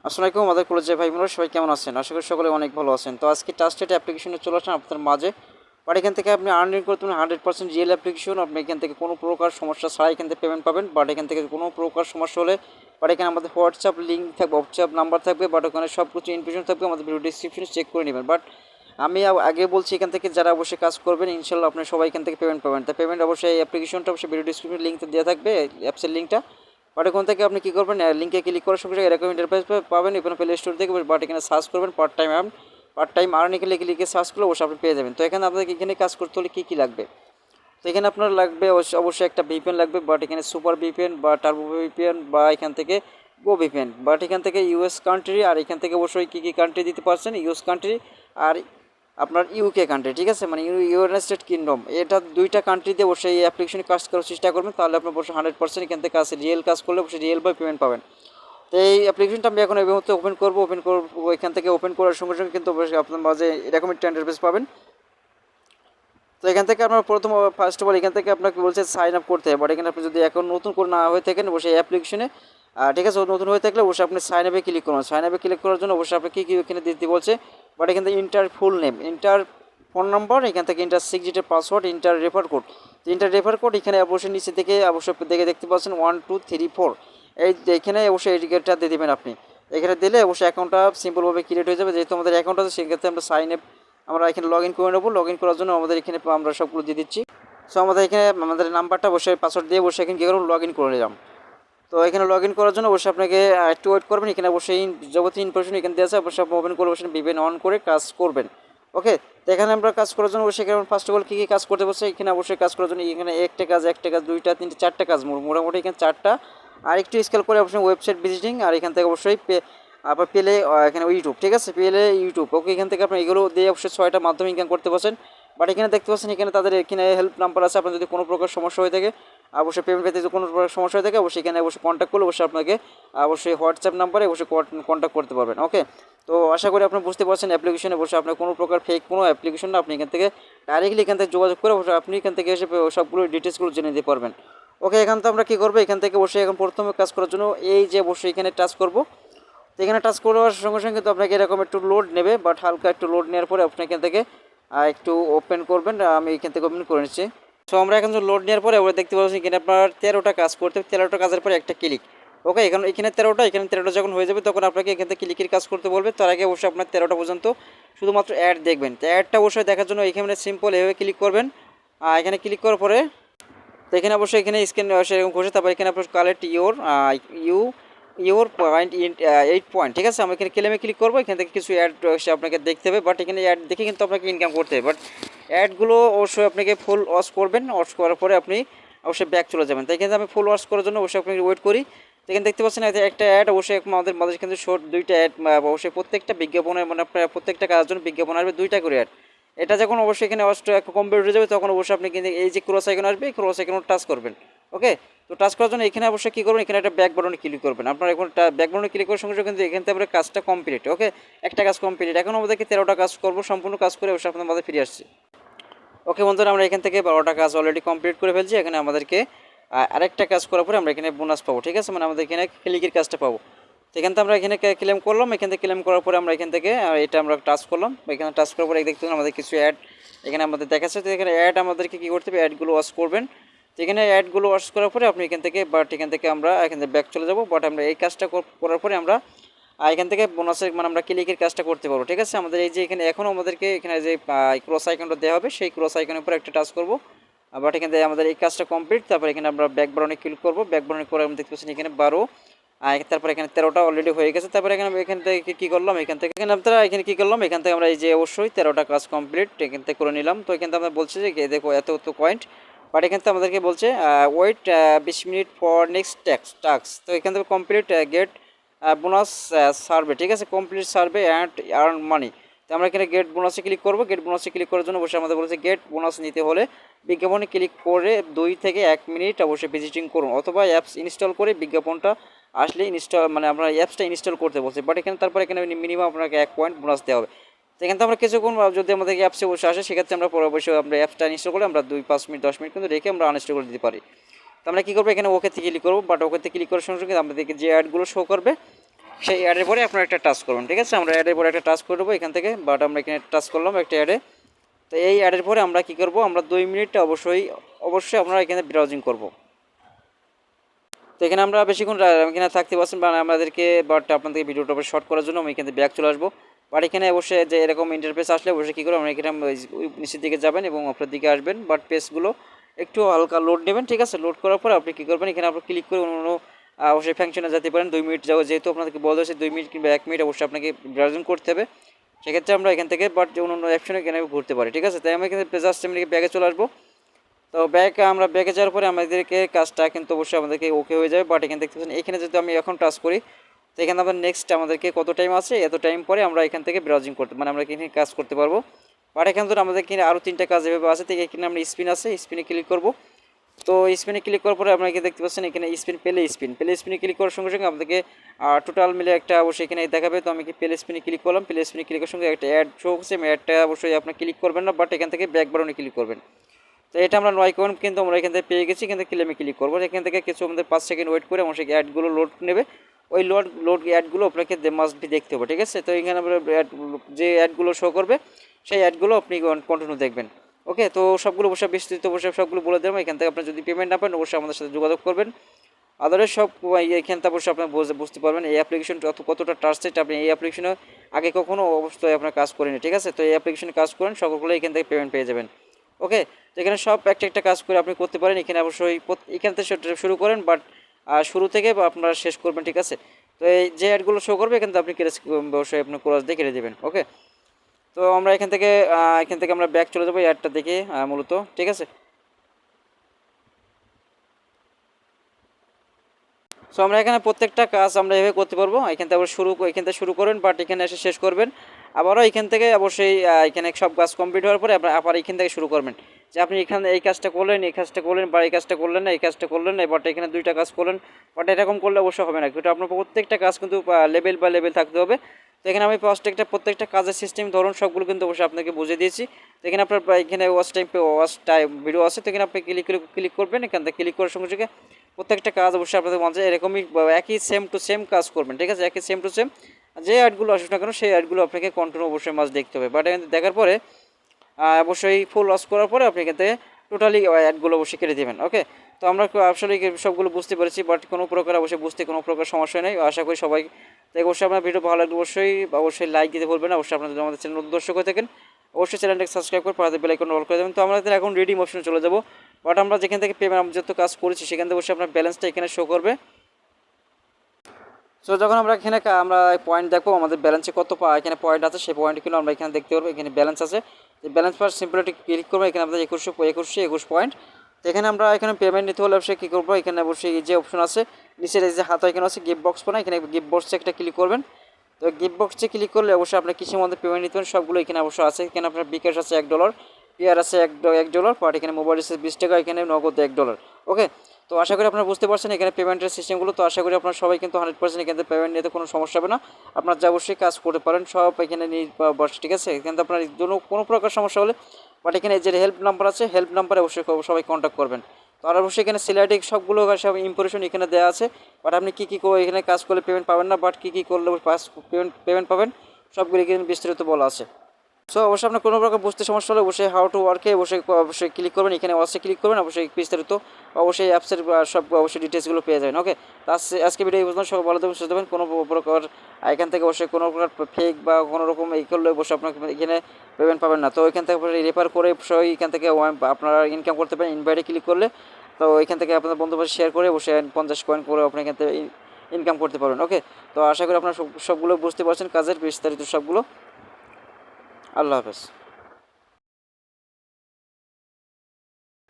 আসসালামু আলাইকুম আমাদের কলেজের ভাই বোনেরা সবাই কেমন আছেন? আশা করি সকলে অনেক ভালো আছেন। তো আজকে ট্রাস্টেড অ্যাপ্লিকেশনে চলে আসলাম আপনাদের মাঝে। বাট এখান থেকে আপনি আর্নিং করতে পারবেন 100% রিয়েল অ্যাপ্লিকেশন। আপনি এখান থেকে কোনো প্রকার সমস্যা ছাড়াই এখান থেকে পেমেন্ট পাবেন। বাট এখান থেকে কোনো প্রকার সমস্যা হলে এখানে আমাদের হোয়াটসঅ্যাপ লিঙ্ক থাকবে, হোয়াটসঅ্যাপ নাম্বার থাকবে, বাট ওখানে সব কিছু ইনফরমেশন থাকবে, আমাদের ভিডিও ডিসক্রিপশনে চেক করে নেবেন। বাট আমি আগে বলছি এখান থেকে যারা অবশ্যই কাজ করবেন ইনশাল্লাহ আপনি সবাই এখান থেকে পেমেন্ট পাবেন। তা পেমেন্ট অবশ্যই এই অ্যাপ্লিকেশনটা অবশ্যই ভিডিও ডিসক্রিপশনে লিঙ্ক দেওয়া থাকবে, অ্যাপসের লিঙ্কটা। বাট এখান থেকে আপনি কী করবেন, লিঙ্কে ক্লিক করার সঙ্গে সঙ্গে এরকম ইন্টারফেস পাবেন। এখানে প্লে স্টোর থেকে বাট এখানে সার্চ করবেন পার্ট টাইম আর্নিং লিখে সার্চ করলে অবশ্যই আপনি পেয়ে যাবেন। তো এখানে আপনাকে এখানে কাজ করতে হলে কী লাগবে, তো এখানে আপনার লাগবে অবশ্যই একটা ভিপিএন লাগবে। বাট এখানে সুপার ভিপিএন বা টার্বো ভিপিএন বা এখান থেকে গো ভিপিএন। বাট এখান থেকে ইউএস কান্ট্রি, আর এখান থেকে অবশ্যই কী কান্ট্রি দিতে পারছেন, ইউএস কান্ট্রি আর আপনার ইউকে কান্ট্রি, ঠিক আছে, মানে ইউনাইটেড কিংডম। এটা দুইটা কান্ট্রি দিয়ে অবশ্যই এই অ্যাপ্লিকেশনে কাজ করার চেষ্টা করবেন, তাহলে আপনি অবশ্যই 100% এখান থেকে কাজ রিয়েল কাজ করলে অবশ্যই রিয়েল বাই পেমেন্ট পাবেন। তো এই অ্যাপ্লিকেশনটা আমি এখন এই মুহূর্তে ওপেন করবো। এখান থেকে ওপেন করার সঙ্গে সঙ্গে কিন্তু অবশ্যই আপনার মাঝে এরকম একটা ইন্টারফেস পাবেন। তো এখান থেকে আপনার ফার্স্ট অফ অল এখান থেকে আপনাকে বলছে সাইন আপ করতে হবে। বাট এখানে আপনি যদি এখন নতুন করে না হয়ে থাকেন অবশ্যই এই অ্যাপ্লিকেশনে, ঠিক আছে, নতুন হয়ে থাকলে অবশ্যই আপনি সাইন আপে ক্লিক করুন। সাইন আপে ক্লিক করার জন্য অবশ্যই আপনি কী এখানে দিতে বলছে। বাট এখান থেকে inter full name, inter phone নম্বর, এখান থেকে ইন্টার 6 ডিজিটের পাসওয়ার্ড, ইন্টার রেফার কোড। তো ইন্টার রেফার কোড এখানে অবশ্যই নিচে থেকে অবশ্যই দেখতে পাচ্ছেন 1 2 3 4, এখানে অবশ্যই এই টিকিটটা দিয়ে দেবেন আপনি। এখানে দিলে অবশ্যই অ্যাকাউন্টটা সিম্পলভাবে ক্রিয়েট হয়ে যাবে। যেহেতু আমাদের অ্যাকাউন্ট আছে সেক্ষেত্রে আমরা সাইন আপ আমরা এখানে লগ ইন করে নেবো। লগ ইন করার জন্য আমাদের এখানে আমরা সবগুলো দিয়ে দিচ্ছি। সো আমাদের এখানে আমাদের নাম্বারটা অবশ্যই পাসওয়ার্ড দিয়ে অবশ্যই এখানে কী করুন, লগ ইন করে নিলাম। তো এখানে লগ ইন করার জন্য অবশ্যই আপনাকে একটু ওয়েট করবেন। এখানে অবশ্যই যাবতীয় ইনফরমেশন এখানে দেওয়া আছে, অবশ্যই আপনি ওপেন করে অবশ্যই ভিপিএন অন করে কাজ করবেন। ওকে, তো এখানে আমরা কাজ করার জন্য অবশ্যই এখানে ফার্স্ট অফ অল কী কাজ করতে বলছে, এখানে অবশ্যই কাজ করার জন্য এখানে একটা কাজ 2টা 3টে 4টা কাজ, মোটামুটি এখানে 4টা। আর একটু স্কেল করে অবশ্যই ওয়েবসাইট ভিজিটিং, আর এখান থেকে অবশ্যই আপনার পেলে এখানে ইউটিউব, ঠিক আছে, পেলে ইউটিউব। ওকে, এখান থেকে আপনি এগুলো দিয়ে অবশ্যই 6টা মাধ্যমে ইনকাম করতে পারছেন। বাট এখানে দেখতে পাচ্ছেন এখানে তাদের এখানে হেল্প নাম্বার আছে। আপনার যদি কোনো প্রকার সমস্যা হয়ে থাকে, অবশ্যই পেমেন্ট পেতে যদি কোনো প্রকার সমস্যা হয়ে থাকে অবশ্যই এখানে অবশ্যই কন্ট্যাক্ট করলে অবশ্যই আপনাকে অবশ্যই হোয়াটসঅ্যাপ নাম্বারে অবশ্যই কন্ট্যাক্ট করতে পারবেন। ওকে, তো আশা করি আপনি বুঝতে পারছেন অ্যাপ্লিকেশনে অবশ্যই আপনার কোনো প্রকার ফেক কোনো অ্যাপ্লিকেশন না, আপনি এখান থেকে ডাইরেক্টলি এখান থেকে যোগাযোগ করে অবশ্যই আপনি এখান থেকে এসে সবগুলো ডিটেলসগুলো জেনে নিতে পারবেন। ওকে, এখান থেকে আমরা কী করবো, এখান থেকে অবশ্যই এখন প্রথমে কাজ করার জন্য এই যে অবশ্যই এখানে টাচ করবো। তো এখানে টাচ করার সঙ্গে সঙ্গে কিন্তু আপনাকে এরকম একটু লোড নেবে, বাট হালকা একটু লোড নেওয়ার পরে আপনি এখান থেকে একটু ওপেন করবেন। আমি এখান থেকে ওপেন করে নিচ্ছি। সো আমরা এখন লোড নেওয়ার পরে আমরা দেখতে পাচ্ছি এখানে আপনার 13টা কাজ করতে হবে। 13টা কাজের পরে একটা ক্লিক। ওকে, এখানে 13টা যখন হয়ে যাবে তখন আপনাকে এখান থেকে ক্লিকের কাজ করতে বলবে। তার আগে অবশ্যই আপনার 13টা পর্যন্ত শুধুমাত্র অ্যাড দেখবেন। তো অ্যাডটা অবশ্যই দেখার জন্য এখানে সিম্পল এভাবে ক্লিক করবেন। এখানে ক্লিক করার পরে তো এখানে অবশ্যই এখানে স্ক্যান সেরকম ঘষে, তারপর এখানে আপনার কালেক্ট ইউর পয়েন্ট 8 পয়েন্ট, ঠিক আছে। আমরা এখানে ক্লেমে ক্লিক করবো। এখান থেকে কিছু অ্যাড আপনাকে দেখতে হবে, বাট এখানে অ্যাড দেখে কিন্তু আপনাকে ইনকাম করতে হবে। বাট অ্যাডগুলো অবশ্যই আপনাকে ফুল ওয়াশ করবেন। ওয়াশ করার পরে আপনি অবশ্যই ব্যাক চলে যাবেন। তো এখানে আমি ফুল ওয়াশ করার জন্য অবশ্যই আপনাকে ওয়েট করি। তো এখানে দেখতে পাচ্ছেন একটা অ্যাড অবশ্যই আমাদের মাঝে কিন্তু শর্ট 2টা অ্যাড, অবশ্যই প্রত্যেকটা বিজ্ঞাপনের মানে আপনার প্রত্যেকটা কাজের জন্য বিজ্ঞাপন আসবে 2টা করে অ্যাড। এটা যখন অবশ্যই এখানে কমপ্লিট হয়ে যাবে তখন অবশ্যই আপনি কিন্তু এই যে ক্রস আইকন আসবে, ক্রস আইকন টাচ করবেন। ওকে, তো টাচ করার জন্য এখানে অবশ্যই কী করবেন, এখানে একটা ব্যাক বাটনে ক্লিক করবেন। আপনার এখন ব্যাক বাটনে ক্লিক করার সঙ্গে সঙ্গে কিন্তু এখান থেকে আমরা কাজটা কমপ্লিট। ওকে, একটা কাজ কমপ্লিট। এখন আমাদেরকে 13টা কাজ করবো, সম্পূর্ণ কাজ করে অবশ্যই আপনাদের মাঝে ফিরে আসছি। ওকে বন্ধুরা, আমরা এখান থেকে 12টা কাজ অলরেডি কমপ্লিট করে ফেলছি। এখানে আমাদেরকে আরেকটা কাজ করার পরে আমরা এখানে বোনাস পাবো, ঠিক আছে, মানে আমাদের এখানে ক্লিকের কাজটা পাবো। তো এখান থেকে আমরা এখানে ক্লেম করলাম। এখান থেকে ক্লেম করার পরে আমরা এখান থেকে এটা আমরা টাচ করলাম। এখানে টাচ করার পরে দেখতে আমাদের কিছু অ্যাড এখানে আমাদের দেখাচ্ছে। তো এখানে অ্যাড আমাদেরকে কী করতে হবে, অ্যাডগুলো ওয়াশ করবেন। তো এখানে অ্যাডগুলো ওয়াশ করার পরে আপনি এখান থেকে এখান থেকে আমরা এখান থেকে ব্যাক চলে যাবো। বাট আমরা এই কাজটা করার পরে আমরা এখান থেকে বোনাসের মানে আমরা ক্লিকের কাজটা করতে পারবো, ঠিক আছে। আমাদের এই যে এখানে এখনও আমাদেরকে এখানে যে ক্রস আইকনটা দেওয়া হবে সেই ক্রস আইকনের উপর একটা টাচ করবো। বাট এখান থেকে আমাদের এই কাজটা কমপ্লিট। তারপর এখানে আমরা ব্যাক বাটনে ক্লিক করবো। ব্যাক বাটনে করে আমরা দেখতে পাচ্ছি এখানে 12, তারপর এখানে 13টা অলরেডি হয়ে গেছে। তারপরে এখান থেকে কী করলাম, এখান থেকে আপনারা এখানে কী করলাম, এখান থেকে আমরা এই যে অবশ্যই 13টা কাজ কমপ্লিট এখান থেকে করে নিলাম। তো এখান থেকে আমরা বলছি যে দেখো এত পয়েন্ট। বাট এখান থেকে আমাদেরকে বলছে wait 20 minute for next task. তো এখান থেকে কমপ্লিট গেট বোনাস সার্ভে, ঠিক আছে, complete survey and earn money. তো আমরা এখানে গেট বোনাসে ক্লিক করবো। গেট বোনাসে ক্লিক করার জন্য অবশ্যই আমাদের বলেছে গেট বোনাস নিতে হলে বিজ্ঞাপনে ক্লিক করে 2 থেকে 1 মিনিট অবশ্যই ভিজিটিং করুন, অথবা অ্যাপস ইনস্টল করে বিজ্ঞাপনটা আসলে মানে আমরা অ্যাপসটা ইনস্টল করতে বলছি। বাট এখানে তারপর এখানে মিনিমাম আপনাকে 1 পয়েন্ট বোনাস দেওয়া হবে। তো এখান থেকে আমরা কিছুক্ষণ যদি আমাদের অ্যাপসে বসে আসে সেক্ষেত্রে আমরা পরে অবশ্যই আমরা অ্যাপসটা ইনস্টল করে আমরা 2-5 মিনিট 10 মিনিট কিন্তু রেখে আমরা আনইনস্টল করে দিতে পারি। তো আমরা কী করবো, এখানে ওকে থেকে ক্লিক করবো। বাট ওকে থেকে ক্লিক করার সঙ্গে সঙ্গে আমাদেরকে যে অ্যাডগুলো শো করবে সেই অ্যাডের পরে আপনারা একটা টাচ করবেন, ঠিক আছে। আমরা অ্যাডের পরে একটা টাচ করে দেবো এখান থেকে, বাট আমরা এখানে টাচ করলাম একটা অ্যাডে। তো এই অ্যাডের পরে আমরা কী করবো, আমরা 2 মিনিট অবশ্যই আপনারা এখানে ব্রাউজিং করব। তো এখানে আমরা বেশিক্ষণ এখানে থাকতে পারছেন বা আমাদেরকে, বাট আপনাদেরকে ভিডিওটা শর্ট করার জন্য আমি এখানে ব্যাক চলে আসবো। বাট এখানে অবশ্যই যে এরকম ইন্টারফেস আসলে অবশ্যই কী করবো, আমরা এখানে নিচের দিকে যাবেন এবং আপনার দিকে আসবেন, বাট পেজগুলো একটু হালকা লোড নেবেন, ঠিক আছে। লোড করার পর আপনি কী করবেন, এখানে আপনি ক্লিক করে অন্য অবশ্যই ফাংশনে যেতে পারেন। 2 মিনিট যাওয়া, যেহেতু আপনাদেরকে বলা হয়েছে 2 মিনিট কিংবা 1 মিনিট অবশ্যই আপনাকে ব্রাউজিং করতে হবে, সেক্ষেত্রে আমরা এখান থেকে বাট অন্য অপশনে এখানে ঘুরতে পারি, ঠিক আছে। তাই আমরা এখানে জাস্ট আমি ব্যাগে চলে আসবো। তো আমরা ব্যাগে যাওয়ার পরে আমাদেরকে কাজটা কিন্তু অবশ্যই আমাদেরকে ওকে হয়ে যাবে। বাট এখানে দেখতে পাচ্ছেন, এখানে যদি আমি এখন টাচ করি, তো এখানে আবার নেক্সট আমাদেরকে কত টাইম আছে, এত টাইম পরে আমরা এখান থেকে ব্রাউজিং করতে, মানে আমরা এখানে কাজ করতে পারবো। বাট এখানে ধরুন আমাদের এখানে আরও 3টা কাজ এভাবে আছে, তো এখানে আমরা স্পিন আছে, স্পিনে ক্লিক করবো। তো স্পিনে ক্লিক করার পরে আপনারা দেখতে পাচ্ছেন এখানে স্পিনে ক্লিক করার সঙ্গে সঙ্গে আমাদেরকে টোটাল মিলে একটা অবশ্যই এখানে দেখাবে। তো আমি কি প্লে স্পিনে ক্লিক করলাম, প্লে স্পিনে ক্লিক করার সঙ্গে একটা অ্যাড শো হচ্ছে, অ্যাডটা অবশ্যই আপনি ক্লিক করবেন না, বাট এখান থেকে ব্যাক বাটনে ক্লিক করবেন। তো এটা আমরা 9 কয়েন কিন্তু আমরা এখান থেকে পেয়ে গেছি, এখান থেকে ক্লেমে ক্লিক করবো। এখান থেকে কিছু আমাদের 5 সেকেন্ড ওয়েট করে আমার সেই অ্যাডগুলো লোড নেবে। ওই লোড অ্যাডগুলো আপনাকে মাস্ট বি দেখতে হবে, ঠিক আছে। তো এখানে আমরা যে অ্যাডগুলো শো করবে সেই অ্যাডগুলো আপনি কন্টিনিউ দেখবেন। ওকে, তো সবগুলো অবশ্যই বিস্তৃত অবশ্যই সবগুলো বলে দেবো। এখান থেকে আপনার যদি পেমেন্ট না পান অবশ্যই আমাদের সাথে যোগাযোগ করবেন। আদারের সব এখান থেকে অবশ্যই আপনার বুঝতে পারবেন এই অ্যাপ্লিকেশন কতটা ট্রাস্টেড। আপনি এই অ্যাপ্লিকেশনে আগে কখনো অবশ্যই আপনার কাজ করেনি, ঠিক আছে। তো এই অ্যাপ্লিকেশনে কাজ করেন, সকলগুলো এখান থেকে পেমেন্ট পেয়ে যাবেন। ওকে, তো এখানে সব একটা কাজ করে আপনি করতে পারেন। এখানে অবশ্যই এখান থেকে শুরু করেন, বাট শুরু থেকে আপনারা শেষ করবেন, ঠিক আছে। তো এই যে অ্যাডগুলো শো করবে এখান থেকে আপনি অবশ্যই আপনি ক্রস দিয়ে কেটে দেবেন। ওকে, তো আমরা এখান থেকে আমরা ব্যাক চলে যাবো অ্যাডটা দেখে মূলত, ঠিক আছে। সো আমরা এখানে প্রত্যেকটা কাজ আমরা এভাবে করতে পারবো। এখান থেকে এখান থেকে শুরু করবেন, বাট এখানে এসে শেষ করবেন। আবারও এখান থেকে অবশ্যই এখানে সব কাজ কমপ্লিট হওয়ার পরে আবার এখান থেকে শুরু করবেন, যে আপনি এখানে এই কাজটা করলেন, এই কাজটা করলেন, বা এই কাজটা করলেন না, এই কাজটা করলেন না, বাট এখানে 2টা কাজ করলেন, বাট এরকম করলে অবশ্যই হবে না। কিন্তু আপনার প্রত্যেকটা কাজ কিন্তু লেভেল থাকতে হবে। তো এখানে আমি প্রত্যেকটা কাজের সিস্টেম ধরুন সবগুলো কিন্তু অবশ্যই আপনাকে বুঝিয়ে দিয়েছি। তো এখানে আপনার এখানে ওয়াচ টাইম ভিডিও আছে, তো এখানে আপনি ক্লিক করবেন। এখান থেকে ক্লিক করার সঙ্গে সঙ্গে প্রত্যেকটা কাজ অবশ্যই আপনাদের মনে হয় এরকমই একই সেম টু সেম কাজ করবেন, ঠিক আছে। একই সেম টু সেম যে অ্যাডগুলো আসুক না কেন সেই অ্যাডগুলো আপনাকে কন্টিনিউ অবশ্যই দেখতে হবে। বাট এখানে দেখার পরে অবশ্যই ফুল ওয়াচ করার পরে আপনি এখান থেকে টোটালি অ্যাডগুলো অবশ্যই কেটে দেবেন। ওকে, তো আমরা আসলে সবগুলো বুঝতে পেরেছি, বাট কোনো প্রকার অবশ্যই বুঝতে কোনো প্রকার সমস্যা নেই, আশা করি সবাই। তাই অবশ্যই আপনার ভিডিও ভালো লাগলে অবশ্যই লাইক দিতে বলবেন। অবশ্যই আপনারা যদি আমাদের চ্যানেল নতুন দর্শক হয়ে থাকেন অবশ্যই চ্যানেলটাকে সাবস্ক্রাইব করে পাশে বেল আইকন অল করে দেবেন। তো আমরা এখন রিডিম অপশনে চলে যাব। বাট আমরা যেখান থেকে পেমেন্ট যত কাজ করেছি সেখান থেকে অবশ্যই আপনার ব্যালেন্সটা এখানে শো করবে। সো যখন আমরা এখানে আমরা পয়েন্ট দেখবো আমাদের ব্যালেন্সে কত এখানে পয়েন্ট আছে, সেই পয়েন্ট কিন্তু আমরা এখানে দেখতে পারবো। এখানে ব্যালেন্স আছে, ব্যালেন্স পার সিম্পলি ক্লিক করবো। এখানে আমাদের 2121 পয়েন্ট। তো এখানে আমরা এখানে পেমেন্ট নিতে হলে অবশ্যই কী করবো, এখানে অবশ্যই যে অপশন আছে নিচের এই যে হাত এখানে আছে গিফট বক্স না, এখানে গিফট বক্সে একটা ক্লিক করবেন। তো গিফট বক্সে ক্লিক করলে অবশ্যই আপনার কিছু মধ্যে পেমেন্ট নিতে পারেন, সবগুলো এখানে অবশ্যই আছে। এখানে আপনার বিকাশ আছে $1, পেয়ার আছে $1, বাট এখানে মোবাইল আছে 20 টাকা, এখানে নগদ $1। ওকে, তো আশা করি আপনারা বুঝতে পারছেন এখানে পেমেন্টের সিস্টেমগুলো। তো আশা করি আপনারা সবাই কিন্তু 100% এখান থেকে পেমেন্ট নিতে কোনো সমস্যা হবে না। আপনার যা অবশ্যই কাজ করতে পারেন সব এখানে নিয়ে বসে, ঠিক আছে। এখানে আপনার জন্য কোনো প্রকার সমস্যা হলে বাট এখানে যে হেল্প নাম্বার আছে হেল্প নাম্বারে অবশ্যই সবাই কন্ট্যাক্ট করবেন। তো আর অবশ্যই এখানে সিলেক্টিং সবগুলো সব ইনফরমেশন এখানে দেওয়া আছে। বাট আপনি কী এখানে কাজ করলে পেমেন্ট পাবেন না, বাট কী করলে পেমেন্ট পাবেন সবগুলো এখানে বিস্তারিত বলা আছে। সো অবশ্যই আপনার কোনো প্রকার বুঝতে সমস্যা হলে অবশ্যই হাউ টু ওয়ার্কে অবশ্যই ক্লিক করবেন। এখানে ওয়াচে ক্লিক করবেন, অবশ্যই বিস্তারিত অবশ্যই অ্যাপসের সব অবশ্যই ডিটেলসগুলো পেয়ে যাবেন। ওকে, তো আজকে ভিডিও এই পর্যন্ত। সব ভালো থাকবেন, সুস্থ থাকবেন। কোনো প্রকার এখান থেকে অবশ্যই কোনো প্রকার ফেক বা কোনো রকম এই করলে অবশ্যই আপনাকে এখানে পেমেন্ট পাবেন না। তো এখান থেকে রেফার করে অবশ্যই এখান থেকে আপনারা ইনকাম করতে পারেন। ইনভাইটে ক্লিক করলে তো এখান থেকে আপনাদের বন্ধুবান্ধব শেয়ার করে অবশ্যই 50 কয়েন করে আপনি এখান থেকে ইনকাম করতে পারবেন। ওকে, তো আশা করি আপনারা সবগুলো বুঝতে পারছেন কাজের বিস্তারিত সবগুলো। আল্লাহ হাফেজ।